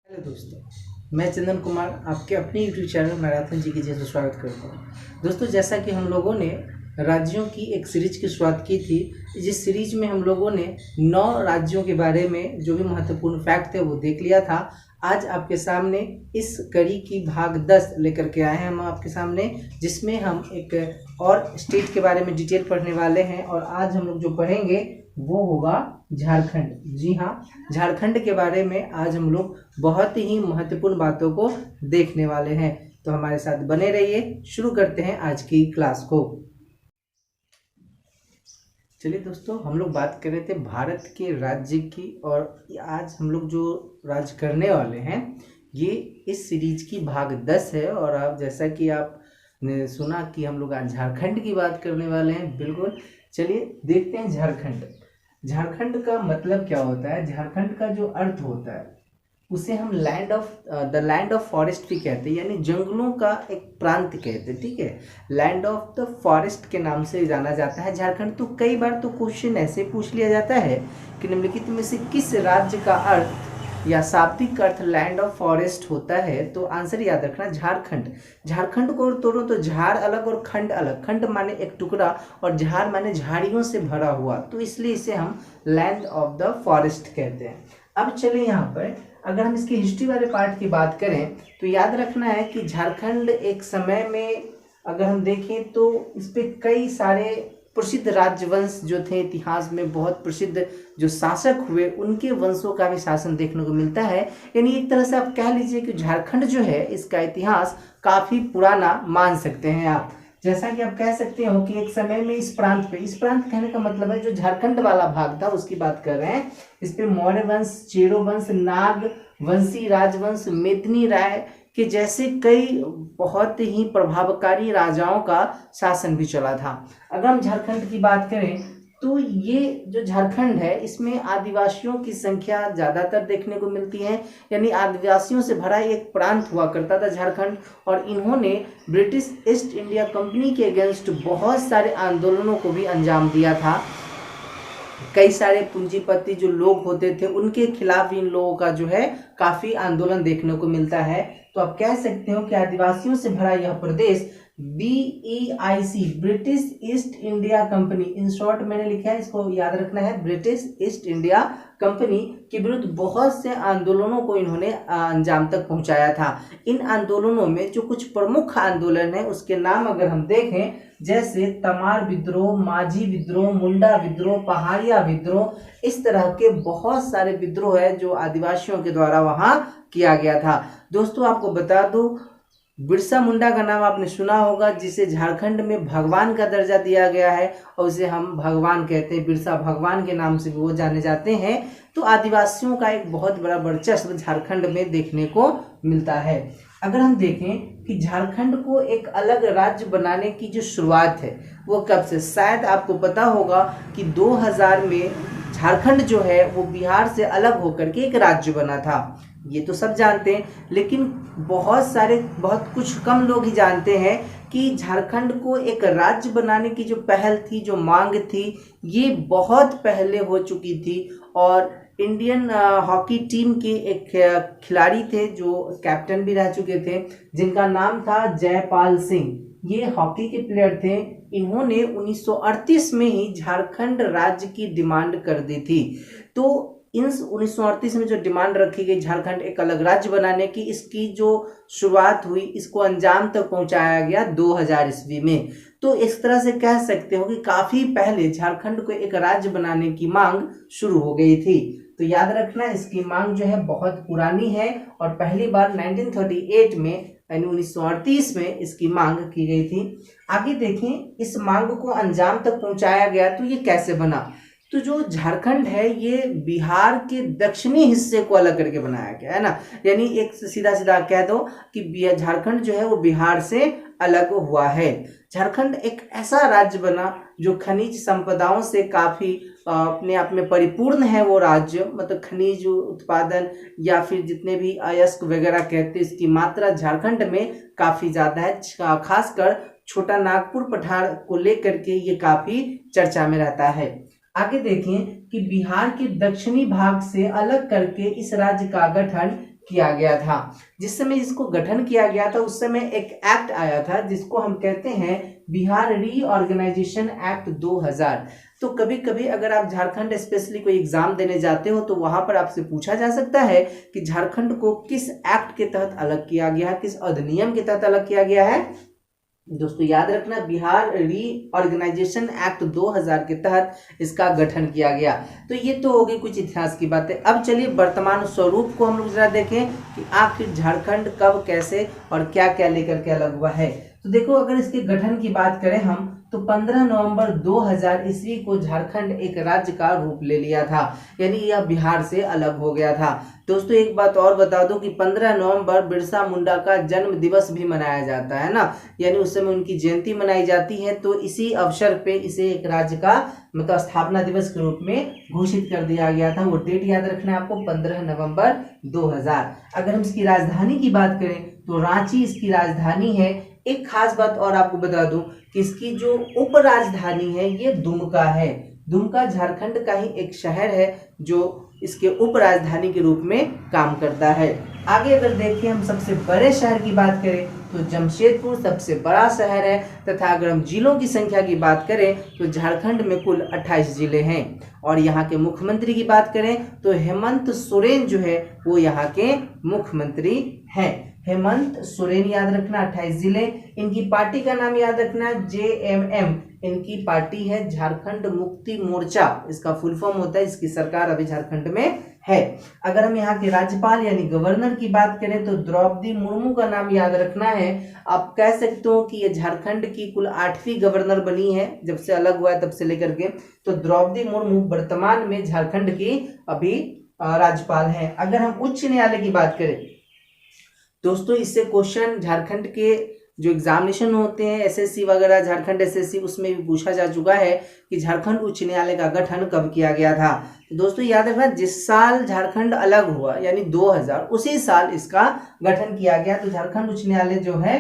Hello दोस्तों, मैं चंदन कुमार आपके अपने यूट्यूब चैनल मैराथन जी की जैसे स्वागत करता हूँ। दोस्तों, जैसा कि हम लोगों ने राज्यों की एक सीरीज की शुरुआत की थी, जिस सीरीज में हम लोगों ने 9 राज्यों के बारे में जो भी महत्वपूर्ण फैक्ट थे वो देख लिया था। आज आपके सामने इस कड़ी की भाग 10 लेकर के आए हैं हम आपके सामने, जिसमें हम एक और स्टेट के बारे में डिटेल पढ़ने वाले हैं। और आज हम लोग जो पढ़ेंगे वो होगा झारखंड। जी हाँ, झारखंड के बारे में आज हम लोग बहुत ही महत्वपूर्ण बातों को देखने वाले हैं। तो हमारे साथ बने रहिए। शुरू करते हैं आज की क्लास को। चलिए दोस्तों, हम लोग बात कर रहे थे भारत के राज्य की, और आज हम लोग जो राज्य करने वाले हैं ये इस सीरीज की भाग 10 है। और आप जैसा कि आपने सुना कि हम लोग आज झारखंड की बात करने वाले हैं। बिल्कुल, चलिए देखते हैं झारखंड। झारखंड का मतलब क्या होता है? झारखंड का जो अर्थ होता है उसे हम द लैंड ऑफ फॉरेस्ट भी कहते हैं, यानी जंगलों का एक प्रांत कहते हैं। ठीक है, लैंड ऑफ द फॉरेस्ट के नाम से जाना जाता है झारखंड। तो कई बार तो क्वेश्चन ऐसे पूछ लिया जाता है कि निम्नलिखित में से किस राज्य का अर्थ या शाब्दिक अर्थ लैंड ऑफ फॉरेस्ट होता है? तो आंसर याद रखना, झारखंड। झारखंड को तोड़ो तो झाड़ अलग और खंड अलग। खंड माने एक टुकड़ा और झाड़ माने झाड़ियों से भरा हुआ, तो इसलिए इसे हम लैंड ऑफ द फॉरेस्ट कहते हैं। अब चलिए यहाँ पर अगर हम इसकी हिस्ट्री वाले पार्ट की बात करें तो याद रखना है कि झारखंड एक समय में अगर हम देखें तो इस पे कई सारे प्रसिद्ध राजवंश जो थे, इतिहास में बहुत प्रसिद्ध जो शासक हुए, उनके वंशों का भी शासन देखने को मिलता है। यानी एक तरह से आप कह लीजिए कि झारखंड जो है इसका इतिहास काफ़ी पुराना मान सकते हैं आप। जैसा कि आप कह सकते हो कि एक समय में इस प्रांत कहने का मतलब है जो झारखंड वाला भाग था उसकी बात कर रहे हैं। इस पे मौर्य वंश, चेरो वंश, नाग वंशी राजवंश, मेदिनी राय के जैसे कई बहुत ही प्रभावकारी राजाओं का शासन भी चला था। अगर हम झारखंड की बात करें तो ये जो झारखंड है इसमें आदिवासियों की संख्या ज़्यादातर देखने को मिलती है, यानी आदिवासियों से भरा एक प्रांत हुआ करता था झारखंड। और इन्होंने ब्रिटिश ईस्ट इंडिया कंपनी के अगेंस्ट बहुत सारे आंदोलनों को भी अंजाम दिया था। कई सारे पूंजीपति जो लोग होते थे उनके खिलाफ इन लोगों का जो है काफ़ी आंदोलन देखने को मिलता है। तो आप कह सकते हो कि आदिवासियों से भरा यह प्रदेश BEIC, British east India company, in short मैंने लिखा है, इसको याद रखना है, ब्रिटिश ईस्ट इंडिया कंपनी के विरुद्ध बहुत से आंदोलनों को इन्होंने अंजाम तक पहुंचाया था। इन आंदोलनों में जो कुछ प्रमुख आंदोलन है उसके नाम अगर हम देखें, जैसे तमार विद्रोह, माझी विद्रोह, मुंडा विद्रोह, पहाड़िया विद्रोह, इस तरह के बहुत सारे विद्रोह है जो आदिवासियों के द्वारा वहां किया गया था। दोस्तों, आपको बता दूं, बिरसा मुंडा का नाम आपने सुना होगा, जिसे झारखंड में भगवान का दर्जा दिया गया है और उसे हम भगवान कहते हैं, बिरसा भगवान के नाम से भी वो जाने जाते हैं। तो आदिवासियों का एक बहुत बड़ा वर्चस्व झारखंड में देखने को मिलता है। अगर हम देखें कि झारखंड को एक अलग राज्य बनाने की जो शुरुआत है वो कब से, शायद आपको पता होगा कि 2000 में झारखंड जो है वो बिहार से अलग होकर के एक राज्य बना था। ये तो सब जानते हैं, लेकिन बहुत कुछ कम लोग ही जानते हैं कि झारखंड को एक राज्य बनाने की जो पहल थी, जो मांग थी, ये बहुत पहले हो चुकी थी। और इंडियन हॉकी टीम के एक खिलाड़ी थे जो कैप्टन भी रह चुके थे, जिनका नाम था जयपाल सिंह। ये हॉकी के प्लेयर थे। इन्होंने 1938 में ही झारखंड राज्य की डिमांड कर दी थी। तो इन 1938 में जो डिमांड रखी गई झारखंड एक अलग राज्य बनाने की, इसकी जो शुरुआत हुई, इसको अंजाम तक पहुंचाया गया 2000 ईस्वी में। तो इस तरह से कह सकते हो कि काफी पहले झारखंड को एक राज्य बनाने की मांग शुरू हो गई थी। तो याद रखना, इसकी मांग जो है बहुत पुरानी है और पहली बार 1938 में यानी 1938 में इसकी मांग की गई थी। आगे देखें, इस मांग को अंजाम तक पहुंचाया गया तो ये कैसे बना। तो जो झारखंड है ये बिहार के दक्षिणी हिस्से को अलग करके बनाया गया है ना, यानी एक सीधा सीधा कह दो कि झारखंड जो है वो बिहार से अलग हुआ है। झारखंड एक ऐसा राज्य बना जो खनिज संपदाओं से काफ़ी अपने आप में परिपूर्ण है। वो राज्य मतलब खनिज उत्पादन या फिर जितने भी अयस्क वगैरह कहते हैं, इसकी मात्रा झारखंड में काफ़ी ज़्यादा है। खासकर छोटा नागपुर पठार को लेकर के ये काफ़ी चर्चा में रहता है। आगे देखें कि बिहार के दक्षिणी भाग से अलग करके इस राज्य का गठन किया गया था। जिस समय इसको गठन किया गया था उस समय एक एक्ट आया था जिसको हम कहते हैं बिहार रीऑर्गेनाइजेशन एक्ट 2000। तो कभी कभी अगर आप झारखंड स्पेशली कोई एग्जाम देने जाते हो तो वहां पर आपसे पूछा जा सकता है कि झारखंड को किस एक्ट के तहत अलग किया गया है, किस अधिनियम के तहत अलग किया गया है। दोस्तों याद रखना, बिहार रीऑर्गेनाइजेशन एक्ट 2000 के तहत इसका गठन किया गया। तो ये तो हो गई कुछ इतिहास की बातें। अब चलिए वर्तमान स्वरूप को हम लोग जरा देखें कि आखिर झारखंड कब, कैसे और क्या क्या लेकर के अलग हुआ है। तो देखो, अगर इसके गठन की बात करें हम तो 15 नवंबर 2000 ईस्वी को झारखंड एक राज्य का रूप ले लिया था, यानी यह बिहार से अलग हो गया था। दोस्तों एक बात और बता दूं कि 15 नवंबर बिरसा मुंडा का जन्म दिवस भी मनाया जाता है ना, यानी उस समय उनकी जयंती मनाई जाती है। तो इसी अवसर पे इसे एक राज्य का मतलब स्थापना दिवस के रूप में घोषित कर दिया गया था। वो डेट याद रखना है आपको, 15 नवंबर 2000। अगर हम इसकी राजधानी की बात करें तो रांची इसकी राजधानी है। एक खास बात और आपको बता दूं कि इसकी जो उप राजधानी है ये दुमका है। दुमका झारखंड का ही एक शहर है जो इसके उप राजधानी के रूप में काम करता है। आगे अगर देखें हम सबसे बड़े शहर की बात करें तो जमशेदपुर सबसे बड़ा शहर है, तथा अगर हम जिलों की संख्या की बात करें तो झारखंड में कुल 28 जिले हैं। और यहाँ के मुख्यमंत्री की बात करें तो हेमंत सोरेन जो है वो यहाँ के मुख्यमंत्री हैं। हेमंत सोरेन याद रखना, 28 जिले। इनकी पार्टी का नाम याद रखना, JMM इनकी पार्टी है, झारखंड मुक्ति मोर्चा इसका फुल फॉर्म होता है। इसकी सरकार अभी झारखंड में है। अगर हम यहाँ के राज्यपाल यानी गवर्नर की बात करें तो द्रौपदी मुर्मू का नाम याद रखना है। आप कह सकते हो कि ये झारखंड की कुल 8वीं गवर्नर बनी है जब से अलग हुआ है तब से लेकर के। तो द्रौपदी मुर्मू वर्तमान में झारखंड की अभी राज्यपाल है। अगर हम उच्च न्यायालय की बात करें दोस्तों, इससे क्वेश्चन झारखंड के जो एग्जामिनेशन होते हैं SSC वगैरह, झारखंड SSC, उसमें भी पूछा जा चुका है कि झारखंड उच्च न्यायालय का गठन कब किया गया था। तो दोस्तों याद रखना, जिस साल झारखंड अलग हुआ यानी 2000, उसी साल इसका गठन किया गया। तो झारखंड उच्च न्यायालय जो है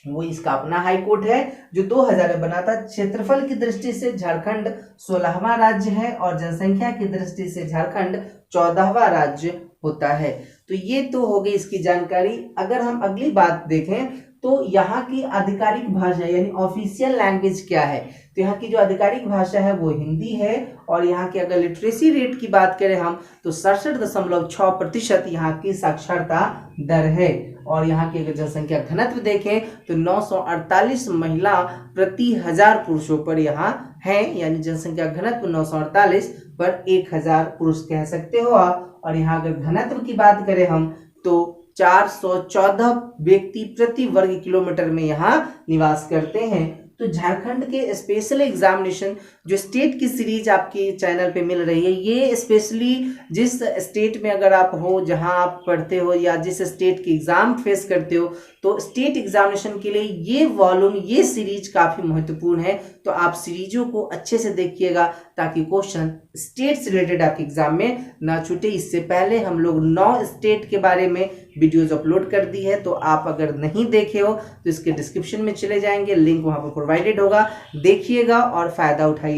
वो इसका अपना हाई कोर्ट है जो 2000 में बना था। क्षेत्रफल की दृष्टि से झारखंड 16वां राज्य है और जनसंख्या की दृष्टि से झारखंड 14वां राज्य होता है। तो ये तो हो गई इसकी जानकारी। अगर हम अगली बात देखें तो यहाँ की आधिकारिक भाषा यानी ऑफिशियल लैंग्वेज क्या है, तो यहाँ की जो आधिकारिक भाषा है वो हिंदी है। और यहाँ की अगर लिटरेसी रेट की बात करें हम तो 67.6% यहाँ की साक्षरता दर है। और यहाँ की अगर जनसंख्या घनत्व देखें तो 948 महिला प्रति 1000 पुरुषों पर यहाँ है, यानी जनसंख्या घनत्व 948 पर 1000 पुरुष कह सकते हो आप। और यहाँ अगर घनत्व की बात करें हम तो 414 व्यक्ति प्रति वर्ग किलोमीटर में यहाँ निवास करते हैं। तो झारखंड के स्पेशल एग्जामिनेशन जो स्टेट की सीरीज आपके चैनल पे मिल रही है, ये स्पेशली जिस स्टेट में अगर आप हो, जहां आप पढ़ते हो या जिस स्टेट की एग्जाम फेस करते हो, तो स्टेट एग्जामिनेशन के लिए ये वॉल्यूम, ये सीरीज काफी महत्वपूर्ण है। तो आप सीरीजों को अच्छे से देखिएगा ताकि क्वेश्चन स्टेट से रिलेटेड आपके एग्जाम में ना छूटे। इससे पहले हम लोग 9 स्टेट के बारे में वीडियोज अपलोड कर दी है, तो आप अगर नहीं देखे हो तो इसके डिस्क्रिप्शन में चले जाएंगे, लिंक वहां पर प्रोवाइडेड होगा, देखिएगा और फायदा उठाइए।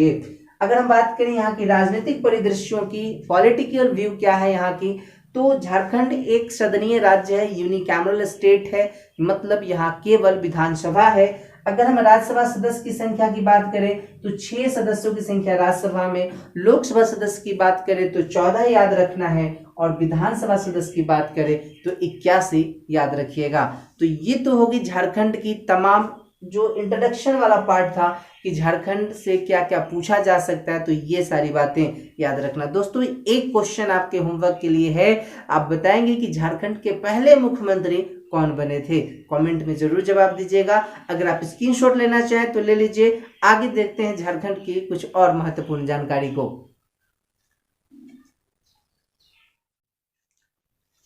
अगर हम बात करें यहाँ की राजनीतिक परिदृश्यों की, पॉलिटिकल व्यू क्या है यहाँ की, तो झारखंड एक सदनीय राज्य है, यूनिकैमरल स्टेट है, मतलब यहाँ केवल विधानसभा है। अगर हम राज्यसभा सदस्य की संख्या की बात करें तो 6 सदस्यों की संख्या राज्यसभा में, लोकसभा सदस्य की बात करें तो 14 याद रखना है, और विधानसभा सदस्य की बात करें तो 81 याद रखिएगा। तो ये तो होगी झारखंड की तमाम जो इंट्रोडक्शन वाला पार्ट था कि झारखंड से क्या क्या पूछा जा सकता है, तो ये सारी बातें याद रखना। दोस्तों एक क्वेश्चन आपके होमवर्क के लिए है, आप बताएंगे कि झारखंड के पहले मुख्यमंत्री कौन बने थे, कमेंट में जरूर जवाब दीजिएगा। अगर आप स्क्रीनशॉट लेना चाहें तो ले लीजिए। आगे देखते हैं झारखंड की कुछ और महत्वपूर्ण जानकारी को।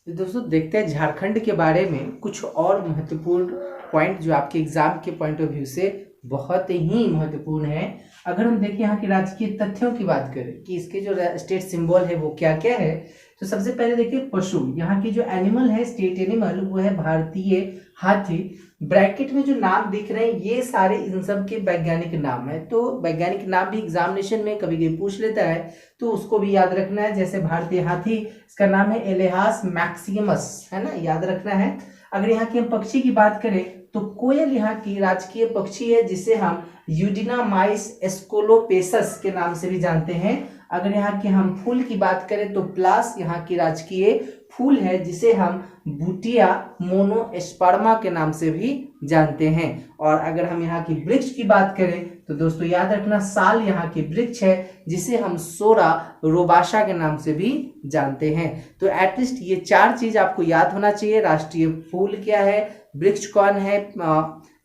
तो दोस्तों देखते हैं झारखंड के बारे में कुछ और महत्वपूर्ण पॉइंट जो आपके एग्जाम के पॉइंट ऑफ व्यू से बहुत ही महत्वपूर्ण है। अगर हम देखें यहाँ की राजकीय तथ्यों की बात करें कि इसके जो स्टेट सिंबल है वो क्या क्या है, तो सबसे पहले देखिए पशु, यहाँ की जो एनिमल है स्टेट एनिमल वो है भारतीय हाथी। ब्रैकेट में जो नाम दिख रहे हैं ये सारे इन सब के वैज्ञानिक नाम है। तो वैज्ञानिक नाम भी एग्जामिनेशन में कभी कभी पूछ लेता है, तो उसको भी याद रखना है। जैसे भारतीय हाथी, इसका नाम है एलेहास मैक्सिमस, है ना, याद रखना है। अगर यहाँ की हम पक्षी की बात करें तो कोयल यहाँ की राजकीय पक्षी है, जिसे हम यूडिना माइस एस्कोलोपेसस के नाम से भी जानते हैं। अगर यहाँ के हम फूल की बात करें तो प्लास यहाँ की राजकीय फूल है, जिसे हम बूटिया मोनोस्पर्मा के नाम से भी जानते हैं। और अगर हम यहाँ की वृक्ष की बात करें तो दोस्तों याद रखना साल यहाँ की वृक्ष है, जिसे हम सोरा रोबाशा के नाम से भी जानते हैं। तो एटलीस्ट ये 4 चीज आपको याद होना चाहिए। राष्ट्रीय फूल क्या है, वृक्ष कौन है,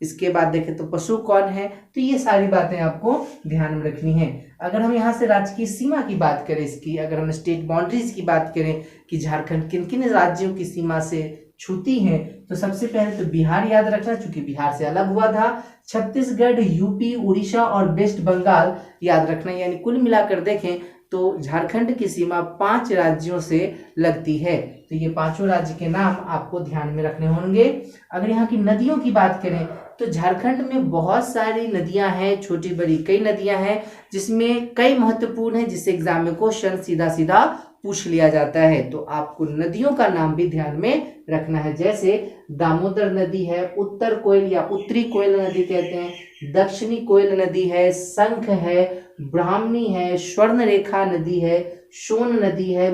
इसके बाद देखें तो पशु कौन है, तो ये सारी बातें आपको ध्यान में रखनी है। अगर हम यहाँ से राजकीय सीमा की बात करें, इसकी अगर हम स्टेट बाउंड्रीज की बात करें कि झारखंड किन किन राज्यों की सीमा से छूती हैं, तो सबसे पहले तो बिहार याद रखना, चूंकि बिहार से अलग हुआ था। छत्तीसगढ़, यूपी, उड़ीसा और वेस्ट बंगाल याद रखना। यानी कुल मिलाकर देखें तो झारखंड की सीमा 5 राज्यों से लगती है। तो ये 5 राज्य के नाम आपको ध्यान में रखने होंगे। अगर यहाँ की नदियों की बात करें तो झारखंड में बहुत सारी नदियां हैं, छोटी बड़ी कई नदियां हैं, जिसमें कई महत्वपूर्ण हैं, जिससे एग्जाम में क्वेश्चन सीधा सीधा पूछ लिया जाता है। तो आपको नदियों का नाम भी ध्यान में रखना है। जैसे दामोदर नदी है, उत्तर कोयल या उत्तरी कोयल नदी कहते हैं, दक्षिणी कोयल नदी है, शंख है, ब्राह्मणी है, स्वर्ण रेखा नदी है, सोन नदी है,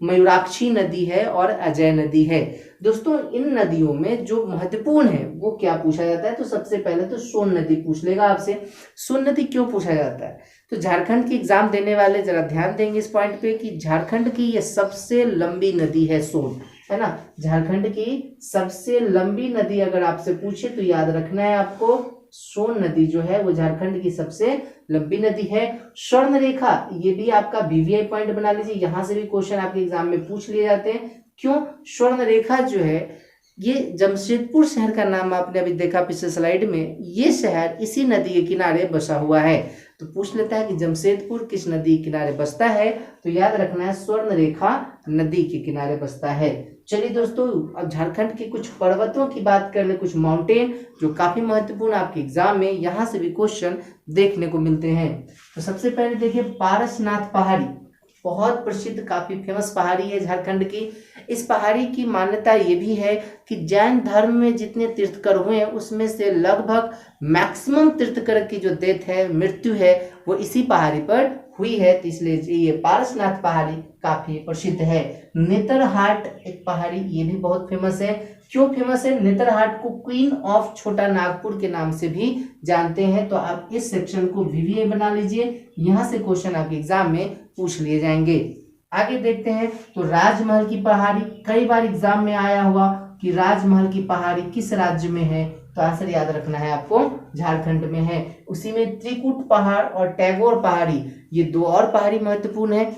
मयूराक्षी नदी है और अजय नदी है। दोस्तों इन नदियों में जो महत्वपूर्ण है वो क्या पूछा जाता है, तो सबसे पहले तो सोन नदी पूछ लेगा आपसे। सोन नदी क्यों पूछा जाता है, तो झारखंड की एग्जाम देने वाले जरा ध्यान देंगे इस पॉइंट पे कि झारखंड की ये सबसे लंबी नदी है सोन, है ना। झारखंड की सबसे लंबी नदी अगर आपसे पूछे तो याद रखना है आपको, सोन नदी जो है वो झारखंड की सबसे लंबी नदी है। स्वर्ण रेखा, ये भी आपका वीवीआई पॉइंट बना लीजिए, यहां से भी क्वेश्चन आपके एग्जाम में पूछ लिए जाते हैं। क्यों, स्वर्ण रेखा जो है ये जमशेदपुर शहर का नाम आपने अभी देखा पिछले स्लाइड में, ये शहर इसी नदी के किनारे बसा हुआ है। तो पूछ लेता है कि जमशेदपुर किस नदी के किनारे बसता है, तो याद रखना है स्वर्ण रेखा नदी के किनारे बसता है। चलिए दोस्तों अब झारखंड के कुछ पर्वतों की बात कर ले, कुछ माउंटेन जो काफी महत्वपूर्ण आपके एग्जाम में यहाँ से भी क्वेश्चन देखने को मिलते हैं। तो सबसे पहले देखिए पारसनाथ पहाड़ी, बहुत प्रसिद्ध काफी फेमस पहाड़ी है झारखंड की। इस पहाड़ी की मान्यता ये भी है कि जैन धर्म में जितने तीर्थकर हुए हैं उसमें से लगभग मैक्सिमम तीर्थकर की जो डेथ है, मृत्यु है, वो इसी पहाड़ी पर हुई है। तो इसलिए ये पारसनाथ पहाड़ी काफी प्रसिद्ध है। नेतरहाट एक पहाड़ी, ये भी बहुत फेमस है। क्यों फेमस है, नेतरहाट को क्वीन ऑफ छोटा नागपुर के नाम से भी जानते हैं। तो आप इस सेक्शन को वीवीआई बना लीजिए, यहाँ से क्वेश्चन आपके एग्जाम में पूछ लिए जाएंगे। आगे देखते हैं तो राजमहल की पहाड़ी, कई बार एग्जाम में आया हुआ कि राजमहल की पहाड़ी किस राज्य में है, तो आंसर याद रखना है आपको, झारखंड में है। उसी में त्रिकुट पहाड़ और टैगोर पहाड़ी, ये 2 और पहाड़ी महत्वपूर्ण है।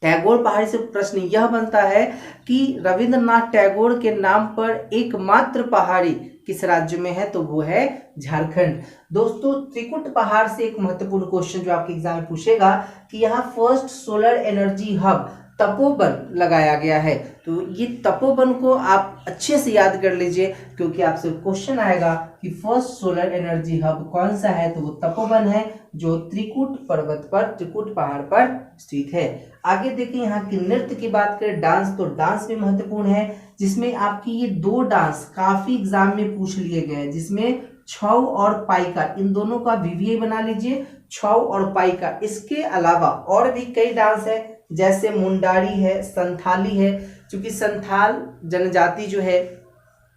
टैगोर पहाड़ी से प्रश्न यह बनता है कि रविंद्रनाथ टैगोर के नाम पर एकमात्र पहाड़ी किस राज्य में है, तो वो है झारखंड। दोस्तों त्रिकुट पहाड़ से एक महत्वपूर्ण क्वेश्चन जो आपके एग्जाम में पूछेगा कि यहाँ first solar energy hub Tapovan लगाया गया है। तो ये तपोवन को आप अच्छे से याद कर लीजिए, क्योंकि आपसे क्वेश्चन आएगा कि फर्स्ट सोलर एनर्जी हब कौन सा है, तो वो तपोवन है जो त्रिकुट पर्वत पर, त्रिकुट पहाड़ पर स्थित है। आगे देखिए यहाँ की नृत्य की बात करें, डांस, तो डांस भी महत्वपूर्ण है, जिसमें आपकी ये 2 डांस काफी एग्जाम में पूछ लिए गए हैं, जिसमें छऊ और पाइका, इन दोनों का वीवीआई बना लीजिए, छऊ और पाइका। इसके अलावा और भी कई डांस है, जैसे मुंडारी है, संथाली है। क्योंकि संथाल जनजाति जो है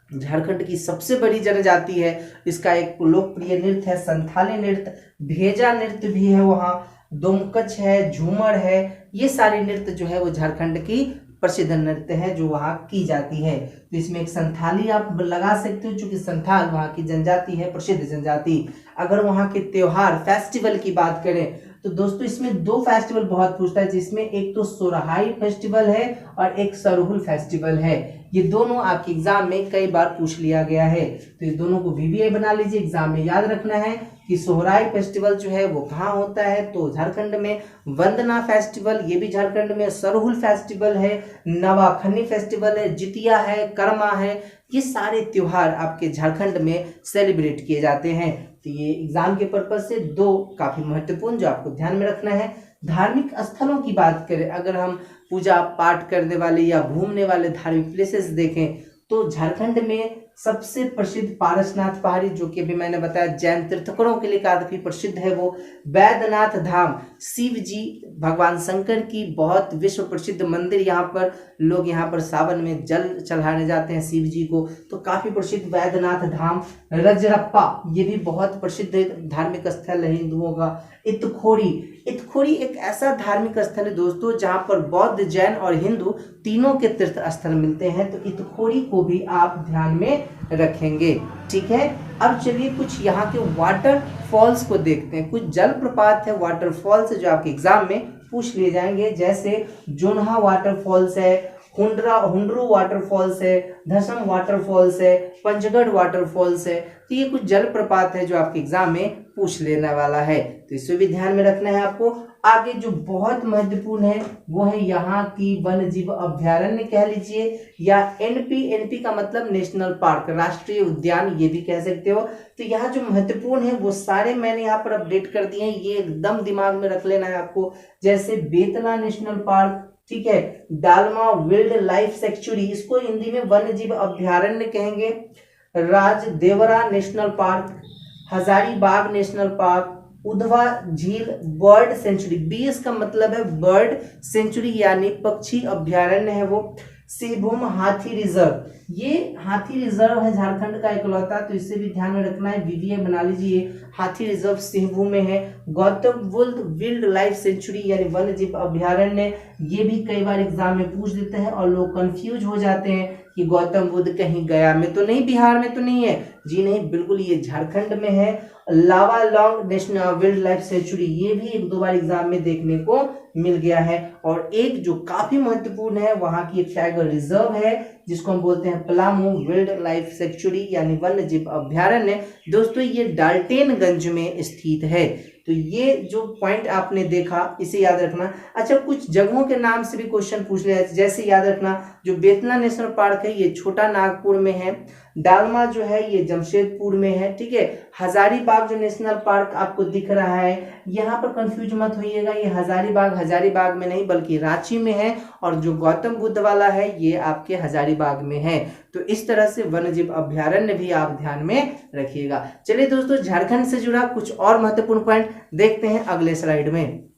झारखंड की सबसे बड़ी जनजाति है, इसका एक लोकप्रिय नृत्य है संथाली नृत्य। भेजा नृत्य भी है वहाँ, दोमकच है, झूमर है, ये सारे नृत्य जो है वो झारखंड की प्रसिद्ध नृत्य है जो वहाँ की जाती है। तो इसमें एक संथाली आप लगा सकते हो, क्योंकि संथाल वहाँ की जनजाति है, प्रसिद्ध जनजाति। अगर वहाँ के त्योहार फेस्टिवल की बात करें तो दोस्तों इसमें दो फेस्टिवल बहुत पूछता है, जिसमें एक तो सोरहाई फेस्टिवल है और एक सरहुल फेस्टिवल है। ये दोनों आपके एग्जाम में कई बार पूछ लिया गया है, तो ये दोनों को वीवीआई बना लीजिए। एग्जाम में याद रखना है कि सोहराई फेस्टिवल जो है वो कहाँ होता है, तो झारखंड में। वंदना फेस्टिवल ये भी झारखंड में। सरहुल फेस्टिवल है, नवाखनी फेस्टिवल है, जितिया है, कर्मा है, ये सारे त्योहार आपके झारखंड में सेलिब्रेट किए जाते हैं। तो ये एग्जाम के पर्पज से दो काफी महत्वपूर्ण जो आपको ध्यान में रखना है। धार्मिक स्थलों की बात करें, अगर हम पूजा पाठ करने वाले या घूमने वाले धार्मिक प्लेसेस देखें, तो झारखंड में सबसे प्रसिद्ध पारसनाथ पहाड़ी, जो कि अभी मैंने बताया जैन तीर्थंकरों के लिए काफी प्रसिद्ध है, वो वैद्यनाथ धाम, शिव जी भगवान शंकर की बहुत विश्व प्रसिद्ध मंदिर। यहाँ पर लोग यहाँ पर सावन में जल चढ़ाने जाते हैं शिव जी को, तो काफी प्रसिद्ध वैद्यनाथ धाम। रजरप्पा ये भी बहुत प्रसिद्ध धार्मिक स्थल है हिंदुओं का। इतखोरी, इतखोरी एक ऐसा धार्मिक स्थल है दोस्तों जहाँ पर बौद्ध, जैन और हिंदू तीनों के तीर्थ स्थल मिलते हैं, तो इतखोरी को भी आप ध्यान में रखेंगे। ठीक है, अब चलिए कुछ यहाँ के वाटर फॉल्स को देखते हैं। कुछ जलप्रपात है, वाटर फॉल्स है, जो आपके एग्जाम में पूछ लिए जाएंगे, जैसे जोन्हा वाटर फॉल्स है, हुंडरू वाटर फॉल्स है, धसम वाटर फॉल्स है, पंचगढ़ वाटर फॉल्स है। तो ये कुछ जलप्रपात है जो आपके एग्जाम में पूछ लेने वाला है, तो इसे भी ध्यान में रखना है आपको। आगे जो बहुत महत्वपूर्ण है वो है यहाँ की वन्य जीव अभ्यारण्य कह लीजिए, या एनपी, एनपी का मतलब नेशनल पार्क, राष्ट्रीय उद्यान ये भी कह सकते हो। तो यहाँ जो महत्वपूर्ण है वो सारे मैंने यहाँ पर अपडेट कर दिए हैं, ये एकदम दिमाग में रख लेना है आपको। जैसे बेतला नेशनल पार्क, ठीक है, डालमा वाइल्ड लाइफ सेंचुरी, इसको हिंदी में वन्य जीव अभ्यारण्य कहेंगे। Rajderwa national park, Hazaribagh national park, Udhwa झील बर्ड सेंचुरी, बीएस का मतलब है बर्ड सेंचुरी यानी पक्षी अभ्यारण्य है वो। सिंहभूम हाथी रिजर्व, ये हाथी रिजर्व है झारखंड का इकलौता, तो इससे भी ध्यान में रखना है, वीवीआई बना लीजिए। हाथी रिजर्व सिंहभूम में है। Gautam Buddha wild life sanctuary यानी वन्य जीव अभ्यारण्य, ये भी कई बार एग्जाम में पूछ देते हैं और लोग कंफ्यूज हो जाते हैं कि गौतम बुद्ध कहीं गया में तो नहीं, बिहार में तो नहीं है। जी नहीं, बिल्कुल ये झारखंड में है। Lawalong national wild life sanctuary, ये भी एक दो बार एग्जाम में देखने को मिल गया है। और एक जो काफी महत्वपूर्ण है, वहां की एक टाइगर रिजर्व है जिसको हम बोलते हैं पलामू वाइल्ड लाइफ सेंचुरी यानी वन्य जीव अभ्यारण्य। दोस्तों ये डाल्टेनगंज में स्थित है। तो ये जो पॉइंट आपने देखा इसे याद रखना। अच्छा, कुछ जगहों के नाम से भी क्वेश्चन पूछ लिया, जैसे याद रखना जो बेतला नेशनल पार्क है ये छोटा नागपुर में है, डालमा जो है ये जमशेदपुर में है, ठीक है। हजारीबाग जो नेशनल पार्क आपको दिख रहा है, यहाँ पर कंफ्यूज मत होइएगा, ये हजारीबाग में नहीं बल्कि रांची में है, और जो गौतम बुद्ध वाला है ये आपके हजारीबाग में है। तो इस तरह से वन्यजीव अभ्यारण्य भी आप ध्यान में रखिएगा। चलिए दोस्तों, झारखंड से जुड़ा कुछ और महत्वपूर्ण पॉइंट देखते हैं अगले स्लाइड में।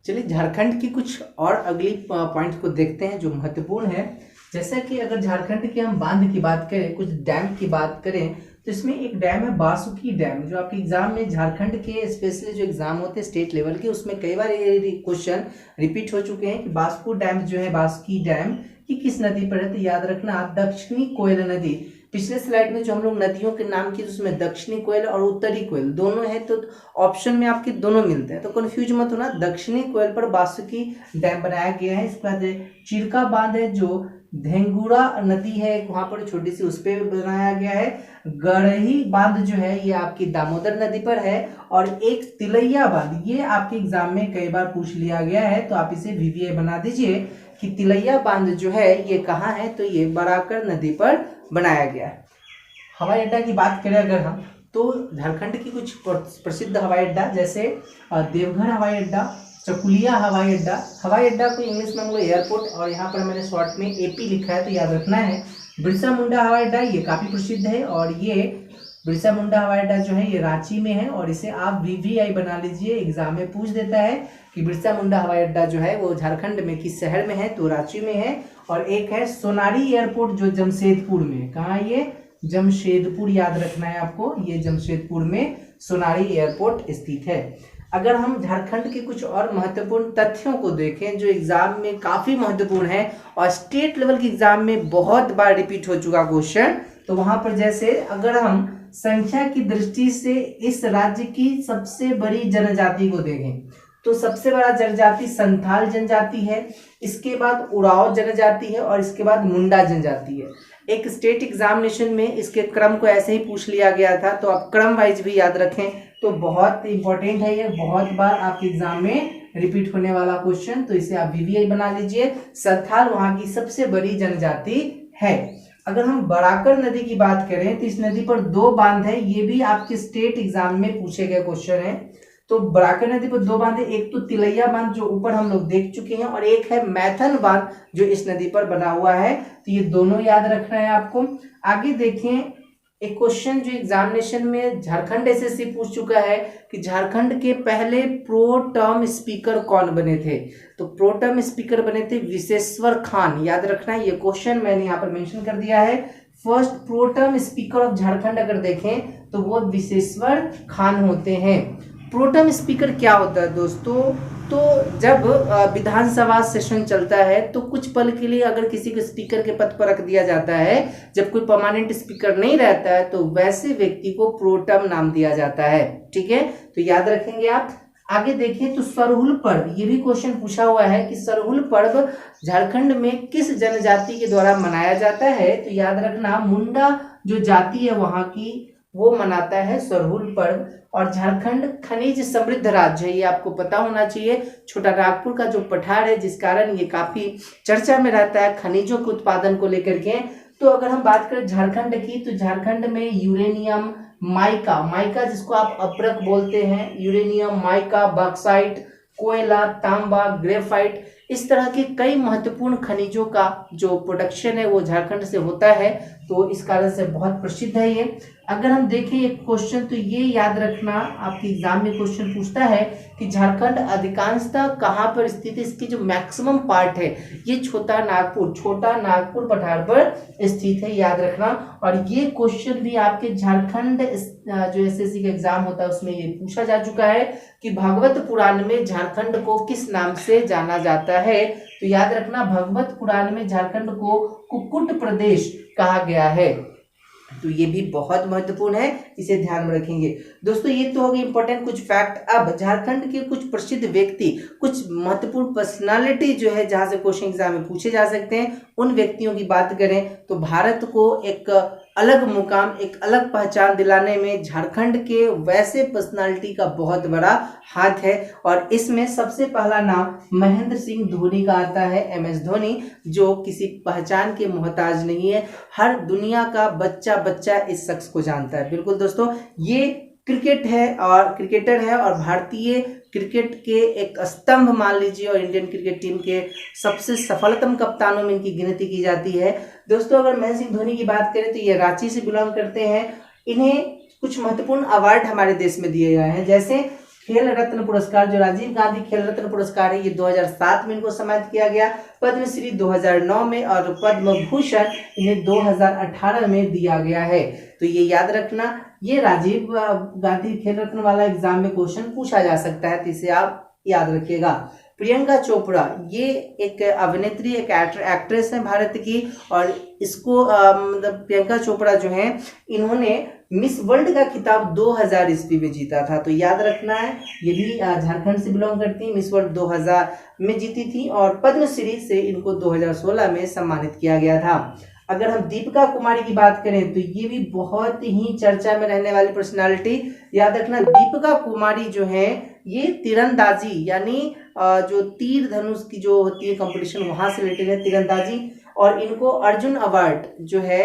चलिए झारखंड की कुछ और अगली पॉइंट को देखते हैं जो महत्वपूर्ण है। जैसा कि अगर झारखंड के हम बांध की बात करें, कुछ डैम की बात करें, तो इसमें एक डैम है बासुकी डैम, जो आपके एग्जाम में झारखंड के स्पेशली जो एग्जाम होते हैं स्टेट लेवल के, उसमें कई बार ये क्वेश्चन रिपीट हो चुके हैं कि बासुकी डैम जो है, बासुकी डैम ये किस नदी पर है। तो याद रखना आप, दक्षिणी कोयल नदी। पिछले स्लाइड में जो हम लोग नदियों के नाम किए उसमें दक्षिणी कोयल और उत्तरी कोयल दोनों है, तो ऑप्शन में आपके दोनों मिलते हैं, तो कंफ्यूज मत होना। दक्षिणी कोयल पर बासुकी डैम बनाया गया है। इसके बाद चिरका बांध है जो धेंगुड़ा नदी है वहां पर छोटी सी, उस पर बनाया गया है। गढ़ही बांध जो है ये आपकी दामोदर नदी पर है। और एक तिलैया बांध, ये आपके एग्जाम में कई बार पूछ लिया गया है, तो आप इसे वीवीआई बना दीजिए कि तिलैया बांध जो है ये कहाँ है, तो ये बराकर नदी पर बनाया गया है। हवाई अड्डा की बात करें अगर हम, तो झारखंड की कुछ प्रसिद्ध हवाई अड्डा जैसे देवघर हवाई अड्डा, चकुलिया हवाई अड्डा। हवाई अड्डा को इंग्लिश में हम लोग एयरपोर्ट, और यहाँ पर मैंने शॉर्ट में एपी लिखा है तो याद रखना है। बिरसा मुंडा हवाई अड्डा ये काफी प्रसिद्ध है, और ये बिरसा मुंडा हवाई अड्डा जो है ये रांची में है, और इसे आप वीवीआई बना लीजिए, एग्जाम में पूछ देता है कि बिरसा मुंडा हवाई अड्डा जो है वो झारखंड में किस शहर में है, तो रांची में है। और एक है सोनारी एयरपोर्ट जो जमशेदपुर में, कहाँ ये, जमशेदपुर, याद रखना है आपको, ये जमशेदपुर में सोनारी एयरपोर्ट स्थित है। अगर हम झारखंड के कुछ और महत्वपूर्ण तथ्यों को देखें जो एग्जाम में काफी महत्वपूर्ण है और स्टेट लेवल के एग्जाम में बहुत बार रिपीट हो चुका क्वेश्चन, तो वहां पर जैसे अगर हम संख्या की दृष्टि से इस राज्य की सबसे बड़ी जनजाति को देखें तो सबसे बड़ा जनजाति संथाल जनजाति है, इसके बाद उरांव जनजाति है और इसके बाद मुंडा जनजाति है। एक स्टेट एग्जामिनेशन में इसके क्रम को ऐसे ही पूछ लिया गया था, तो आप क्रम वाइज भी याद रखें, तो बहुत इंपॉर्टेंट है ये, बहुत बार आपके एग्जाम में रिपीट होने वाला क्वेश्चन, तो इसे आप वीवीआई बना लीजिए। संथाल वहां की सबसे बड़ी जनजाति है। अगर हम बराकर नदी की बात करें तो इस नदी पर 2 बांध है, ये भी आपके स्टेट एग्जाम में पूछे गए क्वेश्चन है। तो बराकर नदी पर 2 बांध है, एक तो तिलैया बांध जो ऊपर हम लोग देख चुके हैं और एक है मैथन बांध जो इस नदी पर बना हुआ है, तो ये दोनों याद रखना है आपको। आगे देखें एक क्वेश्चन जो एग्जामिनेशन में झारखंड एसएससी पूछ चुका है कि झारखंड के पहले प्रो टर्म स्पीकर कौन बने थे, तो प्रो टर्म स्पीकर बने थे विशेश्वर खान, याद रखना है ये क्वेश्चन मैंने यहाँ पर मेंशन कर दिया है। First pro term speaker of Jharkhand अगर देखें तो वो विशेश्वर खान होते हैं। प्रो टर्म स्पीकर क्या होता है दोस्तों, तो जब विधानसभा सेशन चलता है तो कुछ पल के लिए अगर किसी को स्पीकर के पद पर रख दिया जाता है, जब कोई परमानेंट स्पीकर नहीं रहता है तो वैसे व्यक्ति को प्रो टर्म नाम दिया जाता है, ठीक है, तो याद रखेंगे आप। आगे देखिए तो सरहुल पर्व, ये भी क्वेश्चन पूछा हुआ है कि सरहुल पर्व झारखंड में किस जनजाति के द्वारा मनाया जाता है, तो याद रखना मुंडा जो जाति है वहां की वो मनाता है सरहुल पर्व। और झारखंड खनिज समृद्ध राज्य है, ये आपको पता होना चाहिए। छोटा नागपुर का जो पठार है जिस कारण ये काफी चर्चा में रहता है खनिजों के उत्पादन को लेकर के। तो अगर हम बात करें झारखंड की तो झारखंड में यूरेनियम, माइका जिसको आप अभ्रक बोलते हैं, यूरेनियम, माइका, बॉक्साइट, कोयला, तांबा, ग्रेफाइट, इस तरह के कई महत्वपूर्ण खनिजों का जो प्रोडक्शन है वो झारखंड से होता है, तो इस कारण से बहुत प्रसिद्ध है ये। अगर हम देखें एक क्वेश्चन तो ये याद रखना, आपके एग्जाम में क्वेश्चन पूछता है कि झारखंड अधिकांशतः कहाँ पर स्थित है, इसकी जो मैक्सिमम पार्ट है ये छोटा नागपुर पठार पर स्थित है, याद रखना। और ये क्वेश्चन भी आपके झारखंड जो एसएससी का एग्जाम होता है उसमें ये पूछा जा चुका है कि भागवत पुराण में झारखंड को किस नाम से जाना जाता है, तो याद रखना भागवत पुराण में झारखंड को कुक्कुट प्रदेश कहा गया है, तो ये भी बहुत महत्वपूर्ण है, इसे ध्यान में रखेंगे। दोस्तों ये तो हो गई इंपॉर्टेंट कुछ फैक्ट। अब झारखंड के कुछ प्रसिद्ध व्यक्ति, कुछ महत्वपूर्ण पर्सनालिटी जो है जहां से क्वेश्चन एग्जाम में पूछे जा सकते हैं, उन व्यक्तियों की बात करें तो भारत को एक अलग मुकाम, एक अलग पहचान दिलाने में झारखंड के वैसे पर्सनालिटी का बहुत बड़ा हाथ है। और इसमें सबसे पहला नाम महेंद्र सिंह धोनी का आता है, एमएस धोनी, जो किसी पहचान के मोहताज नहीं है, हर दुनिया का बच्चा इस शख्स को जानता है। बिल्कुल दोस्तों, ये क्रिकेटर है और भारतीय क्रिकेट के एक स्तंभ मान लीजिए, और इंडियन क्रिकेट टीम के सबसे सफलतम कप्तानों में इनकी गिनती की जाती है। दोस्तों अगर महेंद्र सिंह धोनी की बात करें तो ये रांची से बिलोंग करते हैं। इन्हें कुछ महत्वपूर्ण अवार्ड हमारे देश में दिए गए हैं, जैसे खेल रत्न पुरस्कार, जो राजीव गांधी खेल रत्न पुरस्कार है, ये 2007 में इनको सम्मानित किया गया, पद्मश्री 2009 में और पद्म भूषण इन्हें 2018 में दिया गया है। तो ये याद रखना, ये राजीव गांधी खेल रत्न वाला एग्जाम में क्वेश्चन पूछा जा सकता है, तो इसे आप याद रखिएगा। प्रियंका चोपड़ा, ये एक अभिनेत्री, एक एक्ट्रेस है भारत की, और इसको मतलब प्रियंका चोपड़ा जो है, इन्होंने मिस वर्ल्ड का खिताब 2000 ईस्वी में जीता था, तो याद रखना है, ये भी झारखंड से बिलोंग करती है, मिस वर्ल्ड 2000 में जीती थी, और पद्मश्री से इनको 2016 में सम्मानित किया गया था। अगर हम दीपिका कुमारी की बात करें तो ये भी बहुत ही चर्चा में रहने वाली पर्सनालिटी, याद रखना दीपिका कुमारी जो है ये तीरंदाजी यानी जो तीर धनुष की जो होती है कंपटीशन, वहां से रिलेटेड है तीरंदाजी, और इनको अर्जुन अवार्ड जो है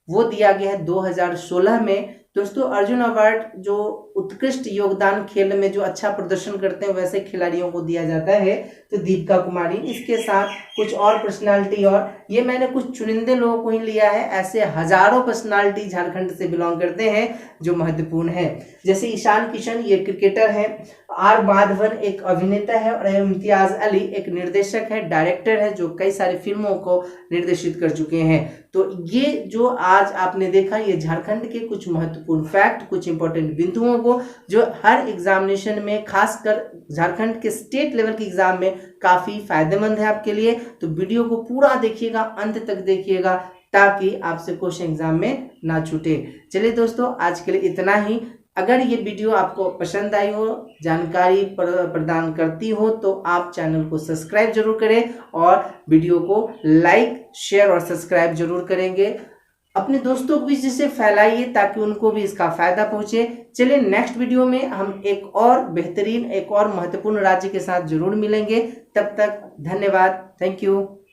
वो दिया गया है 2016 में। दोस्तों अर्जुन अवार्ड जो उत्कृष्ट योगदान खेल में जो अच्छा प्रदर्शन करते हैं वैसे खिलाड़ियों को दिया जाता है, तो दीपिका कुमारी, इसके साथ कुछ और पर्सनालिटी, और ये मैंने कुछ चुनिंदे लोगों को ही लिया है, ऐसे हजारों पर्सनालिटी झारखंड से बिलोंग करते हैं जो महत्वपूर्ण है। जैसे ईशान किशन, ये क्रिकेटर है, आर माधवन एक अभिनेता है, और इम्तियाज अली एक निर्देशक है, डायरेक्टर है, जो कई सारी फिल्मों को निर्देशित कर चुके हैं। तो ये जो आज आपने देखा, ये झारखंड के कुछ महत्वपूर्ण फैक्ट, कुछ इंपॉर्टेंट बिंदुओं को जो हर एग्जामिनेशन में, खासकर झारखंड के स्टेट लेवल के एग्जाम में काफी फायदेमंद है आपके लिए। तो वीडियो को पूरा देखिएगा, अंत तक देखिएगा, ताकि आपसे क्वेश्चन एग्जाम में ना छूटे। चलिए दोस्तों, आज के लिए इतना ही। अगर ये वीडियो आपको पसंद आई हो, जानकारी प्रदान करती हो, तो आप चैनल को सब्सक्राइब जरूर करें और वीडियो को लाइक, शेयर और सब्सक्राइब जरूर करेंगे। अपने दोस्तों को भी इसे फैलाइए ताकि उनको भी इसका फायदा पहुंचे। चलिए नेक्स्ट वीडियो में हम एक और बेहतरीन, एक और महत्वपूर्ण राज्य के साथ जरूर मिलेंगे। तब तक धन्यवाद। Thank you.